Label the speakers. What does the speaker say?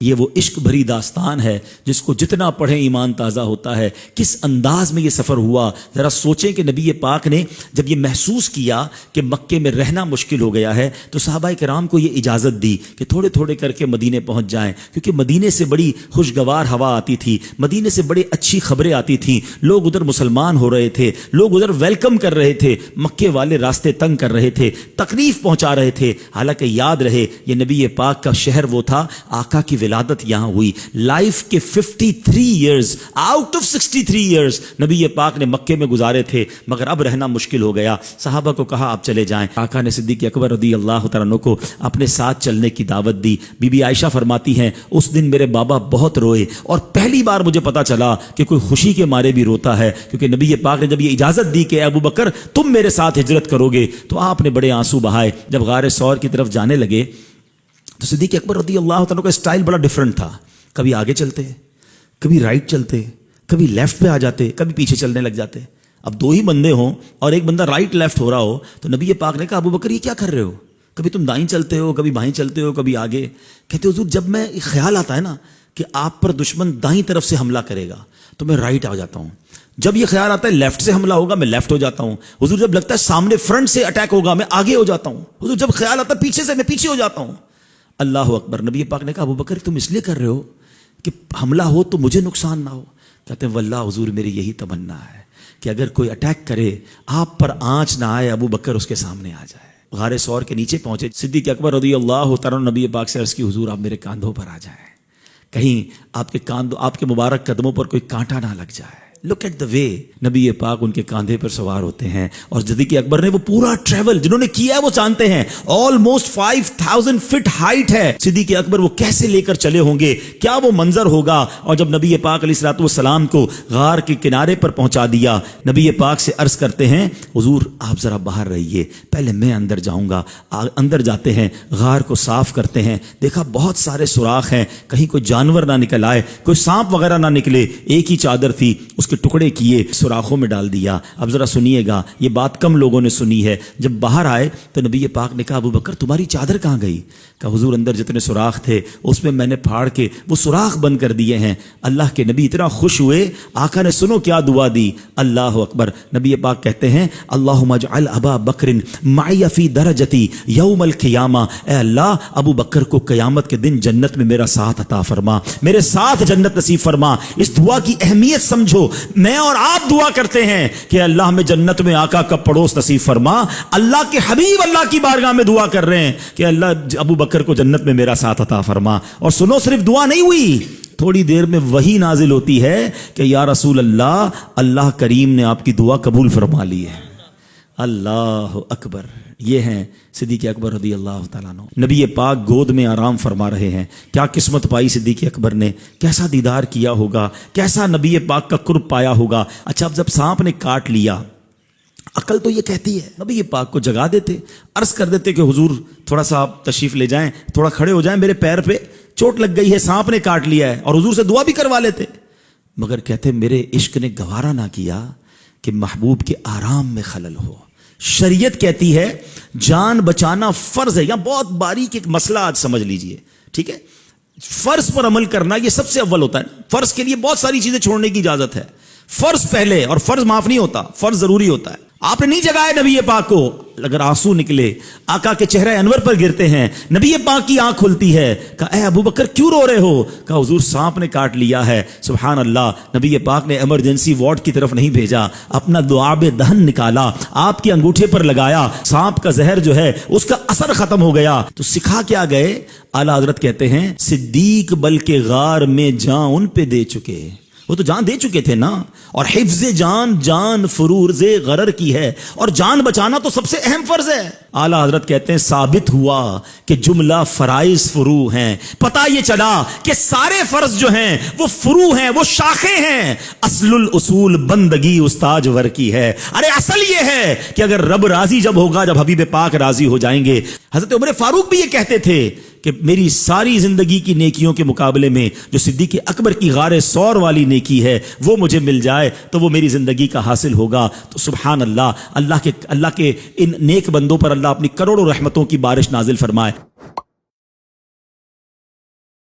Speaker 1: یہ وہ عشق بھری داستان ہے جس کو جتنا پڑھیں ایمان تازہ ہوتا ہے۔ کس انداز میں یہ سفر ہوا، ذرا سوچیں کہ نبی پاک نے جب یہ محسوس کیا کہ مکے میں رہنا مشکل ہو گیا ہے تو صحابہ کرام کو یہ اجازت دی کہ تھوڑے تھوڑے کر کے مدینے پہنچ جائیں، کیونکہ مدینے سے بڑی خوشگوار ہوا آتی تھی، مدینے سے بڑی اچھی خبریں آتی تھیں، لوگ ادھر مسلمان ہو رہے تھے، لوگ ادھر ویلکم کر رہے تھے، مکے والے راستے تنگ کر رہے تھے، تکلیف پہنچا رہے تھے۔ حالانکہ یاد رہے یہ نبی پاک کا شہر وہ تھا، آقا کی ولادت یہاں ہوئی۔ لائف کے 53 ایئرز آؤٹ آف 63 ایئرز نبی پاک نے مکے میں گزارے تھے، مگر اب رہنا مشکل ہو گیا۔ صحابہ کو کہا آپ چلے جائیں۔ آقا نے صدیق اکبر رضی اللہ تعالیٰ عنہ کو اپنے ساتھ چلنے کی دعوت دی۔ بی بی عائشہ فرماتی ہیں اس دن میرے بابا بہت روئے اور پہلی بار مجھے پتا چلا کہ کوئی خوشی کے مارے بھی روتا ہے، کیونکہ نبی پاک نے جب یہ اجازت دی کہ ابو بکر تم میرے ساتھ ہجرت کرو گے تو آپ نے بڑے آنسو بہائے۔ جب غار ثور کی طرف جانے لگے تو صدیق اکبر رضی اللہ تعالیٰ کا اسٹائل بڑا ڈیفرنٹ تھا، کبھی آگے چلتے، کبھی رائٹ چلتے، کبھی لیفٹ پہ آ جاتے، کبھی پیچھے چلنے لگ جاتے۔ اب دو ہی بندے ہوں اور ایک بندہ رائٹ لیفٹ ہو رہا ہو تو نبی پاک نے کہا ابو بکر یہ کیا کر رہے ہو، کبھی تم دائیں چلتے ہو، کبھی بائیں چلتے ہو، کبھی آگے۔ کہتے حضور جب میں خیال آتا ہے نا کہ آپ پر دشمن دائیں طرف سے حملہ کرے گا تو میں رائٹ آ جاتا ہوں، جب یہ خیال آتا ہے لیفٹ سے حملہ ہوگا میں لیفٹ ہو جاتا ہوں، حضور جب لگتا ہے سامنے فرنٹ سے اٹیک ہوگا میں آگے ہو جاتا ہوں، حضور جب خیال آتا ہے پیچھے سے میں پیچھے ہو جاتا ہوں۔ اللہ اکبر۔ نبی پاک نے کہا ابو بکر تم اس لیے کر رہے ہو کہ حملہ ہو تو مجھے نقصان نہ ہو؟ کہتے ہیں واللہ حضور میری یہی تمنا ہے کہ اگر کوئی اٹیک کرے آپ پر آنچ نہ آئے، ابو بکر اس کے سامنے آ جائے۔ غار ثور کے نیچے پہنچے، صدیق اکبر رضی اللہ تعالیٰ نبی پاک سے عرض کی حضور آپ میرے کاندھوں پر آ جائیں، کہیں آپ کے مبارک قدموں پر کوئی کانٹا نہ لگ جائے۔ لک ایٹ دا وے نبی پاک ان کے کاندھے پر سوار ہوتے ہیں، اور صدیق اکبر نے وہ پورا ٹریول جنہوں نے کیا ہے وہ جانتے ہیں، آلموسٹ 5000 فٹ ہائٹ ہے۔ صدیق اکبر وہ کیسے لے کر چلے ہوں گے، کیا وہ منظر ہوگا۔ اور جب نبی پاک علیہ الصلوۃ والسلام کو غار کے کنارے پر پہنچا دیا، نبی پاک سے عرض کرتے ہیں حضور آپ ذرا باہر رہیے، پہلے میں اندر جاؤں گا۔ اندر جاتے ہیں، غار کو صاف کرتے ہیں، دیکھا بہت سارے سوراخ ہیں، کہیں کوئی جانور نہ نکل آئے، کوئی سانپ وغیرہ نہ نکلے۔ ایک ہی چادر تھی، اس کے ٹکڑے کیے، سوراخوں میں ڈال دیا۔ اب ذرا سنیے گا، یہ بات کم لوگوں نے سنی ہے۔ جب باہر آئے تو نبی پاک نے کہا ابو بکر تمہاری چادر کہاں گئی؟ کہا حضور اندر جتنے سوراخ تھے اس میں نے پھاڑ کے وہ سوراخ بند کر دیے ہیں۔ اللہ کے نبی اتنا خوش ہوئے، آقا نے سنو کیا دعا دی، اللہ اکبر۔ نبی پاک کہتے ہیں اللہم اجعل ابا بکر معی فی درجتی یوم القیامہ، اے اللہ ابو بکر کو قیامت کے دن جنت میں میرا ساتھ عطا فرما، میرے ساتھ جنت نصیب فرما۔ اس دعا کی اہمیت سمجھو، میں اور آپ دعا کرتے ہیں کہ اللہ ہمیں جنت میں آقا کا پڑوس نصیب فرما، اللہ کے حبیب اللہ کی بارگاہ میں دعا کر رہے ہیں کہ اللہ ابو بکر کو جنت میں میرا ساتھ عطا فرما۔ اور سنو صرف دعا نہیں ہوئی، تھوڑی دیر میں وحی نازل ہوتی ہے کہ یا رسول اللہ، اللہ کریم نے آپ کی دعا قبول فرما لی ہے۔ اللہ اکبر۔ یہ ہیں صدیق اکبر رضی اللہ تعالیٰ عنہ، نبی پاک گود میں آرام فرما رہے ہیں۔ کیا قسمت پائی صدیق اکبر نے، کیسا دیدار کیا ہوگا، کیسا نبی پاک کا قرب پایا ہوگا۔ اچھا اب جب سانپ نے کاٹ لیا، عقل تو یہ کہتی ہے نبی پاک کو جگا دیتے، عرض کر دیتے کہ حضور تھوڑا سا آپ تشریف لے جائیں، تھوڑا کھڑے ہو جائیں، میرے پیر پہ چوٹ لگ گئی ہے، سانپ نے کاٹ لیا ہے، اور حضور سے دعا بھی کروا لیتے۔ مگر کہتے میرے عشق نے گوارا نہ کیا کہ محبوب کے آرام میں خلل ہو۔ شریعت کہتی ہے جان بچانا فرض ہے۔ یہاں بہت باریک ایک مسئلہ آج سمجھ لیجئے، ٹھیک ہے؟ فرض پر عمل کرنا یہ سب سے اول ہوتا ہے۔ فرض کے لیے بہت ساری چیزیں چھوڑنے کی اجازت ہے، فرض پہلے، اور فرض معاف نہیں ہوتا، فرض ضروری ہوتا ہے۔ آپ نے نہیں جگایا نبی پاک کو، اگر آنسو نکلے آقا کے چہرے انور پر گرتے ہیں، نبی پاک کی آنکھ کھلتی ہے، کہا اے ابو بکر کیوں رو رہے ہو؟ کہا حضور سانپ نے کاٹ لیا ہے۔ سبحان اللہ، نبی پاک نے ایمرجنسی وارڈ کی طرف نہیں بھیجا، اپنا لعاب دہن نکالا، آپ کے انگوٹھے پر لگایا، سانپ کا زہر جو ہے اس کا اثر ختم ہو گیا۔ تو سکھا کیا گئے؟ اعلیٰ حضرت کہتے ہیں صدیق بلکہ غار میں جان ان پہ دے چکے، وہ تو جان دے چکے تھے نا۔ اور حفظ جان جان فروز غرر کی ہے، اور جان بچانا تو سب سے اہم فرض ہے۔ اعلیٰ حضرت کہتے ہیں ثابت ہوا کہ جملہ فرائض فرو ہیں، پتہ یہ چلا کہ سارے فرض جو ہیں وہ فرو ہیں، وہ شاخیں ہیں۔ اصل الاصول بندگی استاج ور کی ہے۔ ارے اصل یہ ہے کہ اگر رب راضی جب ہوگا، جب حبیب پاک راضی ہو جائیں گے۔ حضرت عمر فاروق بھی یہ کہتے تھے کہ میری ساری زندگی کی نیکیوں کے مقابلے میں جو صدیق اکبر کی غار ثور والی نیکی ہے وہ مجھے مل جائے تو وہ میری زندگی کا حاصل ہوگا۔ تو سبحان اللہ، اللہ کے ان نیک بندوں پر اللہ اپنی کروڑوں رحمتوں کی بارش نازل فرمائے۔